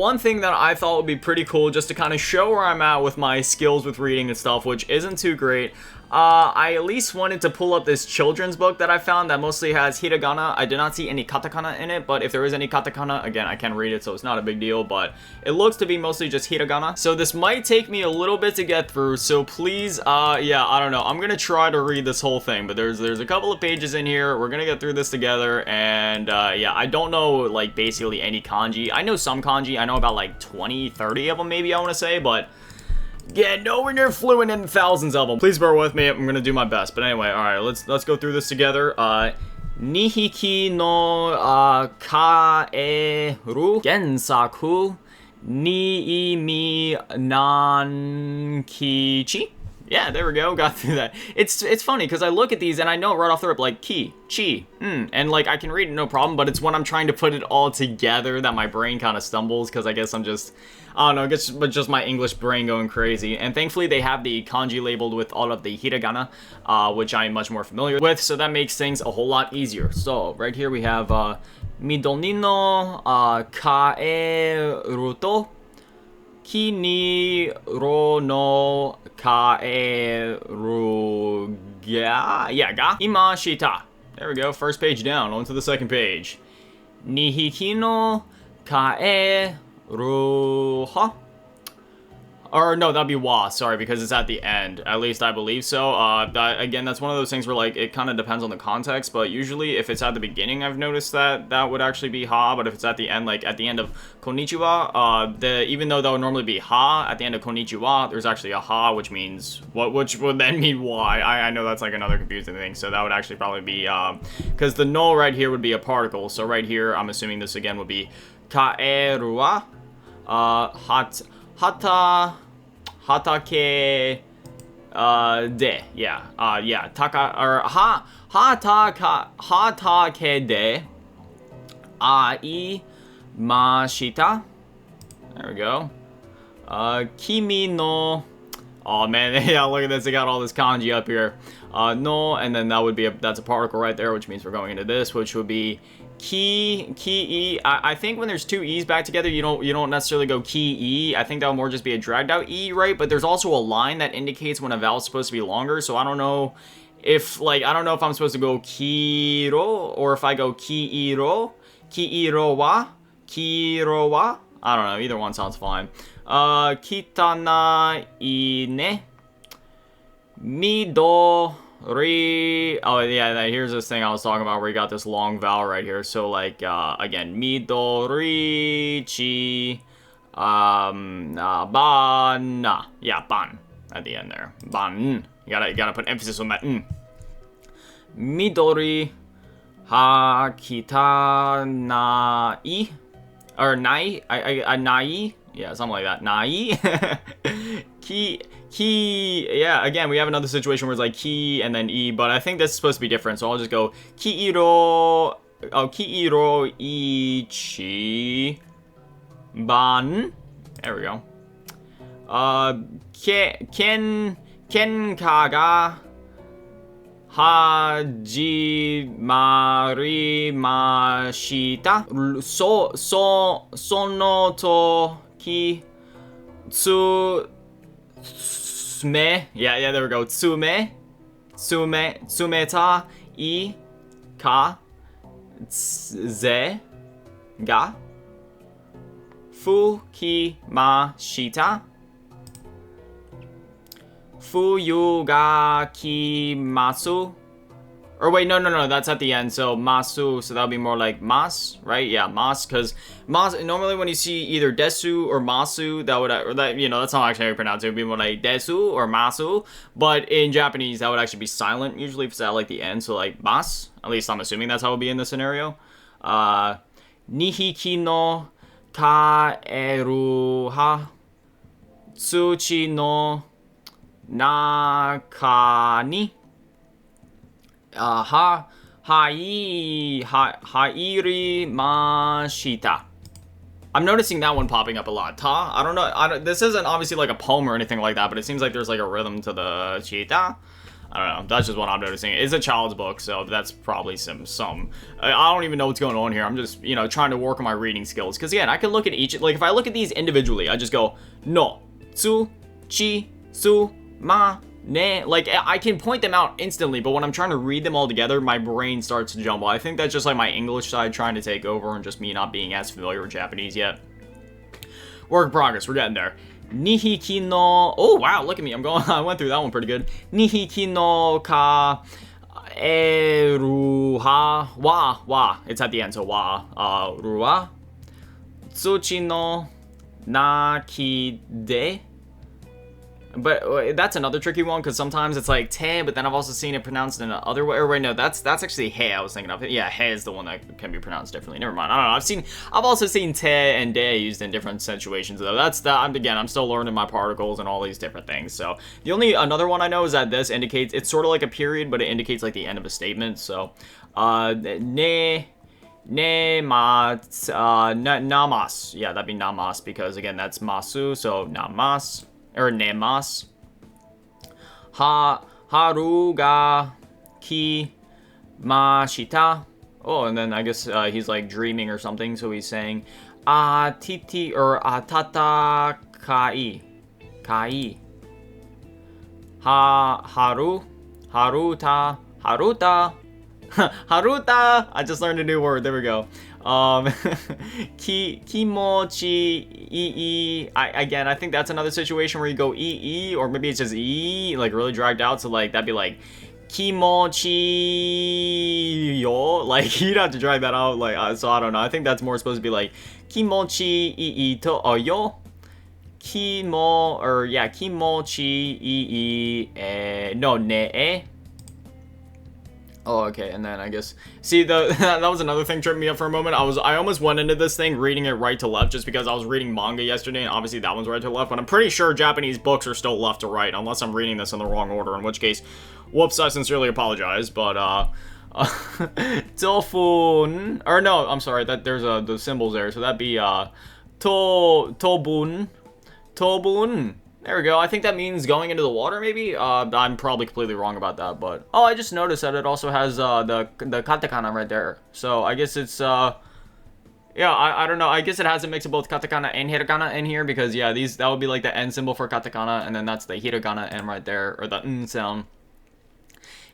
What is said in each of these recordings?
One thing that I thought would be pretty cool just to kind of show where I'm at with my skills with reading and stuff, which isn't too great. I at least wanted to pull up this children's book that I found that mostly has hiragana. I did not see any katakana in it, but if there is any katakana, again, I can read it, so it's not a big deal, but it looks to be mostly just hiragana. So this might take me a little bit to get through, so please, yeah, I don't know. I'm gonna try to read this whole thing, but there's a couple of pages in here. We're gonna get through this together, and yeah, I don't know, like, basically any kanji. I know some kanji. I know about, like, 20, 30 of them, maybe, I want to say, but yeah, nowhere near fluent in thousands of them. Please bear with me. I'm gonna do my best. But anyway, all right, let's go through this together. Nihiki no kaeru gensaku ni mi nankichi. Yeah, there we go. Got through that. It's funny because I look at these and I know right off the rip, like, ki, chi, and like I can read it no problem, but it's when I'm trying to put it all together that my brain kind of stumbles, because I guess I'm just, I don't know, but just my English brain going crazy. And thankfully they have the kanji labeled with all of the hiragana, which I'm much more familiar with, so that makes things a whole lot easier. So right here we have midoni no kaeruto ki ni ro no kaeru ga, yeah, ga imashita. There we go, first page down, on to the second page. Nihiki no kaeru ha. Or no, that'd be wa, sorry, because it's at the end. At least I believe so. Again, that's one of those things where, like, it kind of depends on the context, but usually if it's at the beginning, I've noticed that would actually be ha, but if it's at the end, like at the end of konnichiwa, even though that would normally be ha, at the end of konnichiwa, there's actually a ha, which means, which would then mean why. I know that's like another confusing thing, so that would actually probably be, because the no right here would be a particle, so right here, I'm assuming this again would be kaerua, hatake de, yeah, yeah, hatake de ai mashita. There we go. Kimi no, oh man, yeah, look at this, they got all this kanji up here. No, and then that would be that's a particle right there, which means we're going into this, which would be ki. I think when there's two e's back together, you don't necessarily go ki. I think that would more just be a dragged out e, right? But there's also a line that indicates when a vowel is supposed to be longer, so I don't know if, like, I don't know if I'm supposed to go kiro or if I go kiiro, kiiro wa. I don't know, either one sounds fine. Kitana ine midori. Oh yeah, here's this thing I was talking about where you got this long vowel right here. So like again, midori chi bana. Yeah, ban at the end there. Ban. You gotta put emphasis on that. Midori ha kita nai, or nai, nai. Yeah, something like that. Nai. Ki, yeah, again, we have another situation where it's like ki and then e, but I think this is supposed to be different, so I'll just go kiiro, kiiro ichi ban. There we go. Ken kaga hajimarimashita. Sono to ki tsume, yeah, there we go. Tsumeta I ka ze ga fukimashita. Fuyu ga kimasu. Or wait, no, that's at the end, so masu, so that would be more like mas, right? Yeah, mas, because mas, normally when you see either desu or masu, that would, or that, you know, that's not actually how you pronounce it, it would be more like desu or masu, but in Japanese, that would actually be silent, usually if it's at like the end, so like mas, at least I'm assuming that's how it would be in this scenario. Nihiki no kaeru ha tsuchi no naka ni hairi mashita. I'm noticing that one popping up a lot. Ta, I don't, this isn't obviously like a poem or anything like that, but it seems like there's like a rhythm to the cheetah. I don't know. That's just what I'm noticing. It's a child's book, so that's probably some. I don't even know what's going on here. I'm just, you know, trying to work on my reading skills. Because again, I can look at each, like if I look at these individually, I just go no, tsu, chi, su, ma, ne. Like I can point them out instantly, but when I'm trying to read them all together, my brain starts to jumble. I think that's just like my English side trying to take over and just me not being as familiar with Japanese yet. Work in progress. We're getting there. Nihiki no. Oh wow, look at me. I went through that one pretty good. Nihiki no ka eruha wa. It's at the end, so wa. Ruwa. Tsuchi no naki de. But that's another tricky one, because sometimes it's like te, but then I've also seen it pronounced in another way. Or wait, no, that's actually he I was thinking of. Yeah, he is the one that can be pronounced differently. Never mind. I don't know. I've also seen te and de used in different situations, though. I'm still learning my particles and all these different things. So the only other one I know is that this indicates, it's sort of like a period, but it indicates like the end of a statement. So, namas, yeah, that'd be namas, because again, that's masu, so namas. Or nemas. Haru ga ki mashita. Oh, and then I guess he's like dreaming or something, so he's saying atiti or atata kai. Haruta. Haruta. I just learned a new word. There we go. Kimochi ii. Again, I think that's another situation where you go ii, or maybe it's just e, like really dragged out. So like that'd be like kimochi yo. Like you'd have to drag that out. Like so I don't know. I think that's more supposed to be like kimochi ii to yo. Kimochi ii no ne. Oh, okay, and then I guess, see, that was another thing tripping me up for a moment. I almost went into this thing reading it right to left just because I was reading manga yesterday, and obviously that one's right to left, but I'm pretty sure Japanese books are still left to right, unless I'm reading this in the wrong order, in which case, whoops, I sincerely apologize, but, Tofun, or no, I'm sorry, that there's the symbols there, so that'd be, Tobun. There we go. I think that means going into the water, maybe? I'm probably completely wrong about that, but... Oh, I just noticed that it also has the katakana right there. So, I guess it's, yeah, I don't know. I guess it has a mix of both katakana and hiragana in here, because, yeah, that would be like the N symbol for katakana, and then that's the hiragana N right there, or the N sound.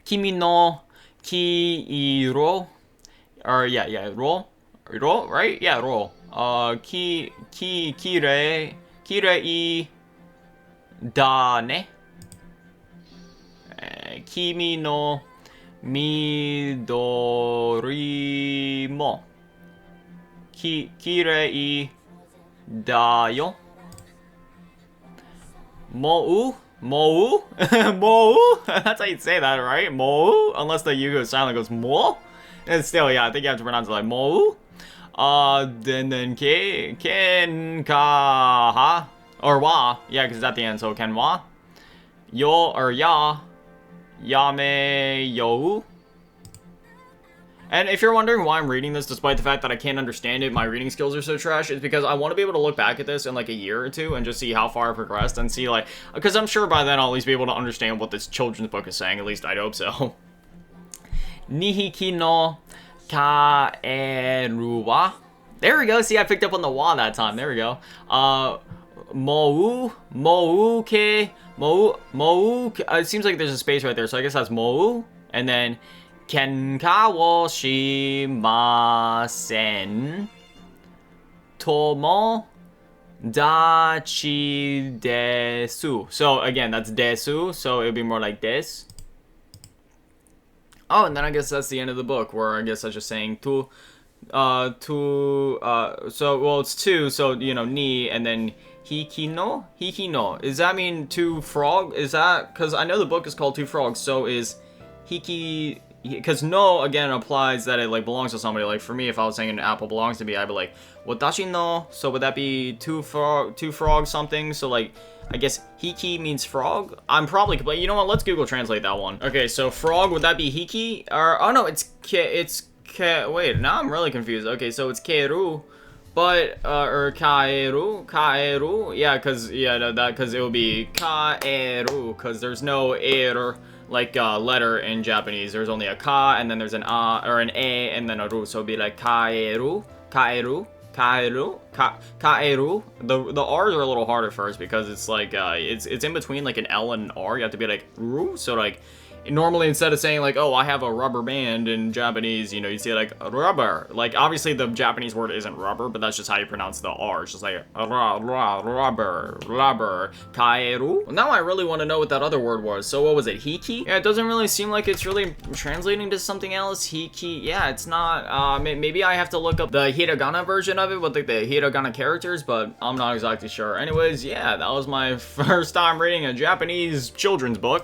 Kimi no ki-iro. Or, yeah, ro, right? Yeah, ro. Kirei da ne. Kimi no midori mo kirei da yo. Mou? Mou? That's how you'd say that, right? Mou? Unless the U goes silent, goes mo? And still, yeah, I think you have to pronounce it like mou. Then ken ka ha. Or wa, yeah, because it's at the end, so ken wa. Yo, or ya. Yame yo. And if you're wondering why I'm reading this, despite the fact that I can't understand it, my reading skills are so trash, it's because I want to be able to look back at this in like a year or two and just see how far I progressed and see like, because I'm sure by then I'll at least be able to understand what this children's book is saying, at least I'd hope so. Nihiki no kaeru wa. There we go, see, I picked up on the wa that time, there we go. Mou, it seems like there's a space right there, so I guess that's mou. And then kenka wo shimasen tomo dachi desu. So again, that's desu, so it would be more like this. Oh, and then I guess that's the end of the book, where I guess that's just saying so, well, it's two, so, you know, ni, and then hikino? Hikino. Does that mean two frog? Is that, because I know the book is called Two Frogs, so is hiki, because no, again, implies that it, like, belongs to somebody. Like, for me, if I was saying an apple belongs to me, I'd be like, watashi no, so would that be two frog something? So, like, I guess hiki means frog? I'm probably, you know what, let's Google Translate that one. Okay, so frog, would that be hiki? Or, oh no, wait, now I'm really confused. Okay, so it's keru, but, or kaeru, yeah, because it would be kaeru, because there's no er, letter in Japanese. There's only a ka, and then there's an a, or an a, and then a ru. So it'd be like kaeru, kaeru, kaeru, kaeru. The R's are a little hard at first because it's like it's in between like an L and an R. You have to be like ru. So like normally instead of saying like, oh, I have a rubber band in Japanese, you know, you say like rubber. Like obviously the Japanese word isn't rubber, but that's just how you pronounce the R. It's just like rubber, kaeru. Now I really want to know what that other word was. So what was it? Hiki? Yeah, it doesn't really seem like it's really translating to something else. Hiki. Yeah, it's not. Maybe I have to look up the hiragana version of it with like the hiragana characters, but I'm not exactly sure. Anyways, yeah, that was my first time reading a Japanese children's book.